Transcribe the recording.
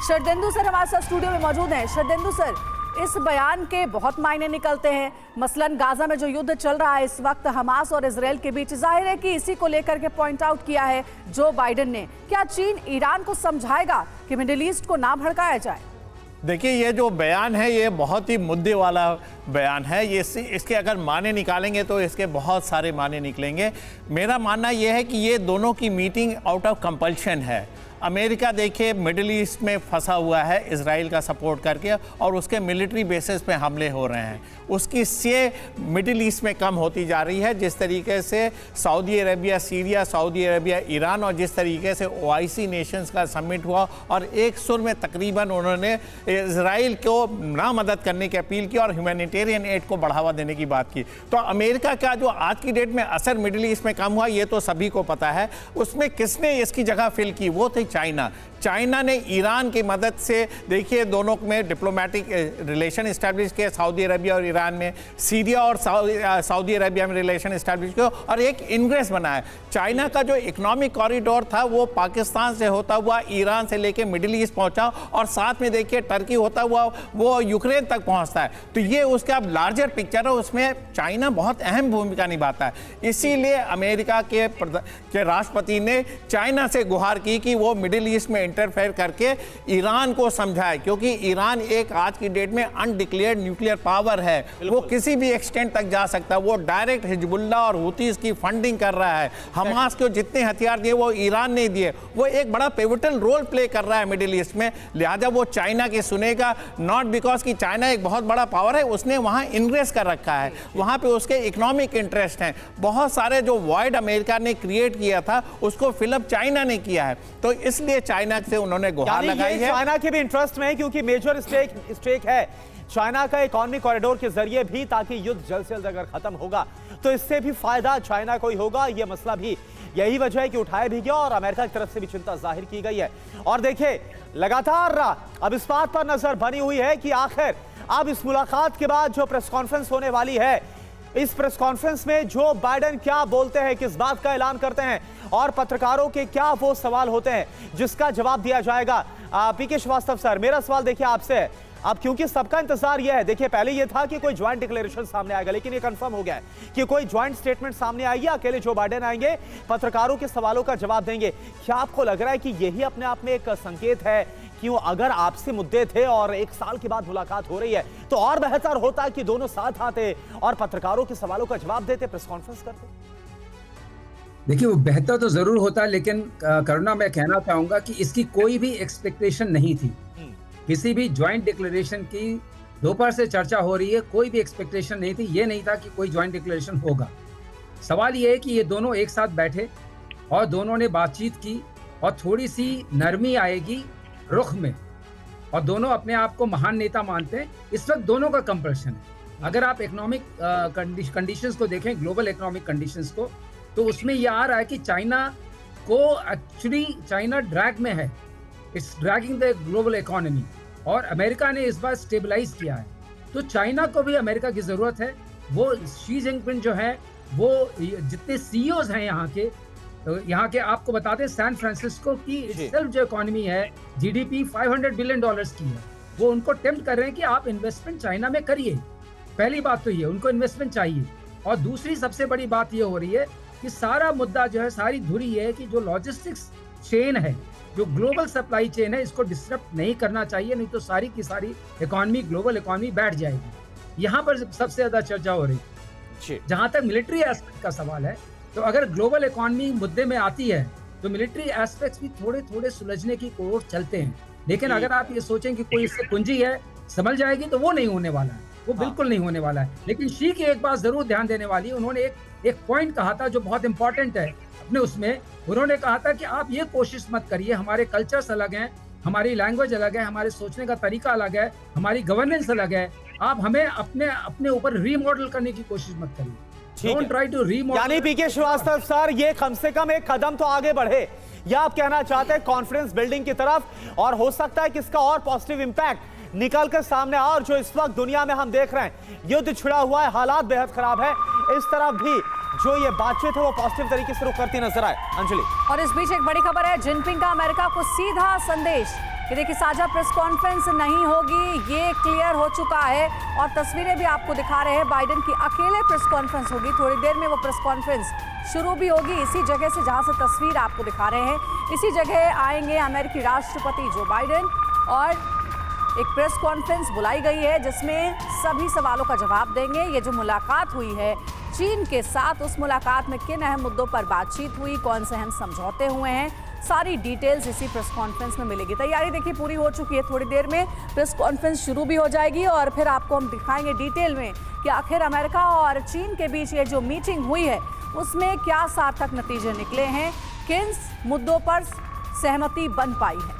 Sharadendu sir हमारे साथ studio में मौजूद हैं। शरदेंदु सर, इस बयान के बहुत मायने निकलते हैं। मसलन गाजा में जो युद्ध चल रहा है इस वक्त हमास और इजराइल के बीच, जाहिर है कि इसी को लेकर के पॉइंट आउट किया है जो बाइडेन ने। क्या चीन ईरान को समझाएगा कि मिडिल ईस्ट को ना भड़काया जाए? देखिए, ये जो बयान है ये बहुत ही मुद्दे वाला बयान है। ये इसके अगर माने निकालेंगे तो इसके बहुत सारे माने निकलेंगे। मेरा मानना ये है कि ये दोनों की मीटिंग आउट ऑफ कंपल्शन है। अमेरिका देखिए मिडिल ईस्ट में फंसा हुआ है इजराइल का सपोर्ट करके, और उसके मिलिट्री बेसिस पे हमले हो रहे हैं। उसकी से मिडिल ईस्ट में कम होती जा रही है। जिस तरीके से Saudi Arabia Syria, Saudi Arabia Iran, और जिस तरीके से ओआईसी नेशंस का समिट हुआ और एक सुर में तकरीबन उन्होंने इजराइल को ना मदद करने की अपील की और ह्यूमैनिटेरियन एड को बढ़ावा देने की बात की। तो अमेरिका का जो आज की डेट में असर मिडिल ईस्ट में कम हुआ ये तो सभी को पता है। उसमें किसने इसकी जगह फिल की? वो थी चाइना ने ईरान की मदद से, देखिए दोनों में डिप्लोमेटिक रिलेशन इस्टेब्लिश किए, सऊदी अरेबिया और ईरान में, सीरिया और सऊदी अरेबिया में रिलेशन इस्टेब्लिश किए और एक इनग्रेस बनाया। चाइना का जो इकोनॉमिक कॉरिडोर था वो पाकिस्तान से होता हुआ ईरान से लेके मिडिल ईस्ट पहुंचा, और साथ में देखिए टर्की होता हुआ वो यूक्रेन तक पहुंचता है। तो ये उसका लार्जर पिक्चर है, उसमें चाइना बहुत अहम भूमिका निभाता है। इसीलिए अमेरिका के राष्ट्रपति ने चाइना से गुहार की कि वो मिडिल ईस्ट में इंटरफेयर करके ईरान को समझाए, क्योंकि ईरान एक आज की डेट में अनडिक्लेयर्ड न्यूक्लियर पावर है। वो किसी भी एक्सटेंट तक जा सकता है। वो डायरेक्ट हिजबुल्लाह और हुतीज की फंडिंग कर रहा है। हमास को जितने हथियार दिए वो ईरान ने दिए। वो एक बड़ा पिवटल रोल प्ले कर रहा है मिडिल ईस्ट में। लिहाजा वो चाइना की सुनेगा, नॉट बिकॉज कि चाइना एक बहुत बड़ा पावर है, उसने वहां इन्वेस्ट कर रखा है, वहां पे उसके इकोनॉमिक इंटरेस्ट हैं। बहुत सारे जो वॉइड अमेरिका ने क्रिएट किया था उसको फिलअप चाइना ने किया है। तो इसलिए चाइना से उन्होंने गुहार लगाई है। चाइना के भी इंटरेस्ट में है, क्योंकि मेजर स्टेक है चाइना का इकोनॉमिक कॉरिडोर के जरिए भी, ताकि युद्ध जल्द से जल्द अगर खत्म होगा तो इससे भी फायदा चाइना को ही होगा। यह मसला भी यही वजह है कि उठाया भी गया और अमेरिका की तरफ से भी चिंता जाहिर की गई है। और देखिए लगातार अब इस बात पर नजर बनी हुई है कि आखिर अब इस मुलाकात के बाद जो प्रेस कॉन्फ्रेंस होने वाली है, इस प्रेस कॉन्फ्रेंस में जो बाइडेन क्या बोलते हैं, किस बात का ऐलान करते हैं, और पत्रकारों के क्या वो सवाल होते हैं जिसका जवाब दिया जाएगा। पीके श्रीवास्तव सर, मेरा सवाल देखिए आपसे, अब क्योंकि सबका इंतजार यह है, देखिए पहले यह था कि कोई ज्वाइंट डिक्लेरेशन सामने आएगा, लेकिन यह कंफर्म हो गया है कि कोई ज्वाइंट स्टेटमेंट सामने आएगी, अकेले जो बाइडेन आएंगे, पत्रकारों के सवालों का जवाब देंगे। क्या आपको लग रहा है कि यही अपने आप में एक संकेत है? क्यों, अगर आपसे मुद्दे थे और एक साल के बाद मुलाकात हो रही है तो और बेहतर होता कि दोनों साथ आते और पत्रकारों के सवालों का जवाब देते, प्रेस कॉन्फ्रेंस करते? देखिए, वो बेहतर तो जरूर होता, लेकिन करुणा मैं कहना चाहूंगा कि इसकी कोई भी एक्सपेक्टेशन नहीं थी। किसी भी ज्वाइंट डिक्लेरेशन की दोपहर से चर्चा हो रही है, कोई भी एक्सपेक्टेशन नहीं थी। ये नहीं था कि कोई ज्वाइंट डिक्लेरेशन होगा। सवाल ये है कि ये दोनों एक साथ बैठे और दोनों ने बातचीत की और थोड़ी सी नरमी आएगी रुख में, और दोनों अपने आप को महान नेता मानते हैं। इस वक्त दोनों का कंपल्शन है। अगर आप इकोनॉमिक कंडीशंस को देखें, ग्लोबल इकोनॉमिक कंडीशंस को, तो उसमें यह आ रहा है कि चाइना को एक्चुअली चाइना ड्रैग में है, it's dragging the global economy, और अमेरिका ने इस बार स्टेबलाइज किया है। तो चाइना को भी अमेरिका की जरूरत है। वो शी जिनपिंग जो है, वो जितने सीईओज हैं यहाँ के आपको बता दें, सैन फ्रांसिस्को की सेल्फ जो इकोनॉमी है, जीडीपी $500 बिलियन की है। वो उनको टेम्प्ट कर रहे हैं कि आप इन्वेस्टमेंट चाइना में करिए। पहली बात तो ये, उनको इन्वेस्टमेंट चाहिए। और दूसरी सबसे बड़ी बात ये हो रही है कि सारा मुद्दा जो है, सारी धुरी ये है कि जो लॉजिस्टिक्स चेन है, जो ग्लोबल सप्लाई चेन है, इसको डिस्टर्ब नहीं करना चाहिए, नहीं तो सारी की सारी इकोनॉमी, ग्लोबल इकोनॉमी बैठ जाएगी। यहाँ पर सबसे ज्यादा चर्चा हो रही है। जहां तक मिलिट्री एस्पेक्ट का सवाल है, तो अगर ग्लोबल इकोनॉमी मुद्दे में आती है तो मिलिट्री एस्पेक्ट्स भी थोड़े थोड़े सुलझने की ओर चलते हैं। लेकिन अगर आप ये सोचें कि कोई इससे कुंजी है, संभल जाएगी, तो वो नहीं होने वाला है, वो बिल्कुल नहीं होने वाला है। लेकिन शी की एक बात जरूर ध्यान देने वाली है। उन्होंने एक पॉइंट कहा था जो बहुत इंपॉर्टेंट है अपने उसमें। उन्होंने कहा था कि आप ये कोशिश मत करिए, हमारे कल्चर्स अलग हैं, हमारी लैंग्वेज अलग है, हमारे सोचने का तरीका अलग है, हमारी गवर्नेंस अलग है, आप हमें अपने ऊपर रीमॉडल करने की कोशिश मत करिए। Don't try to remodel। यानी पीके श्रीवास्तव सर, ये कम से कम एक कदम तो आगे बढ़े, या आप कहना चाहते हैं कॉन्फ्रेंस बिल्डिंग की तरफ, और हो सकता है कि इसका और पॉजिटिव इंपैक्ट निकल कर सामने आ। और जो इस वक्त दुनिया में हम देख रहे हैं, युद्ध छिड़ा हुआ है, हालात बेहद खराब है, इस तरफ भी जो ये बातचीत है वो पॉजिटिव तरीके से रुख करती नजर आए। अंजलि, और इस बीच एक बड़ी खबर है, जिनपिंग का अमेरिका को सीधा संदेश, कि देखिए साझा प्रेस कॉन्फ्रेंस नहीं होगी, ये क्लियर हो चुका है। और तस्वीरें भी आपको दिखा रहे हैं, बाइडेन की अकेले प्रेस कॉन्फ्रेंस होगी। थोड़ी देर में वो प्रेस कॉन्फ्रेंस शुरू भी होगी इसी जगह से जहां से तस्वीर आपको दिखा रहे हैं। इसी जगह आएंगे अमेरिकी राष्ट्रपति जो बाइडेन और एक प्रेस कॉन्फ्रेंस बुलाई गई है जिसमें सभी सवालों का जवाब देंगे। ये जो मुलाकात हुई है चीन के साथ, उस मुलाकात में किन अहम मुद्दों पर बातचीत हुई, कौन से अहम समझौते हुए हैं, सारी डिटेल्स इसी प्रेस कॉन्फ्रेंस में मिलेगी। तैयारी देखिए पूरी हो चुकी है, थोड़ी देर में प्रेस कॉन्फ्रेंस शुरू भी हो जाएगी और फिर आपको हम दिखाएंगे डिटेल में कि आखिर अमेरिका और चीन के बीच ये जो मीटिंग हुई है उसमें क्या सार्थक नतीजे निकले हैं, किन मुद्दों पर सहमति बन पाई है।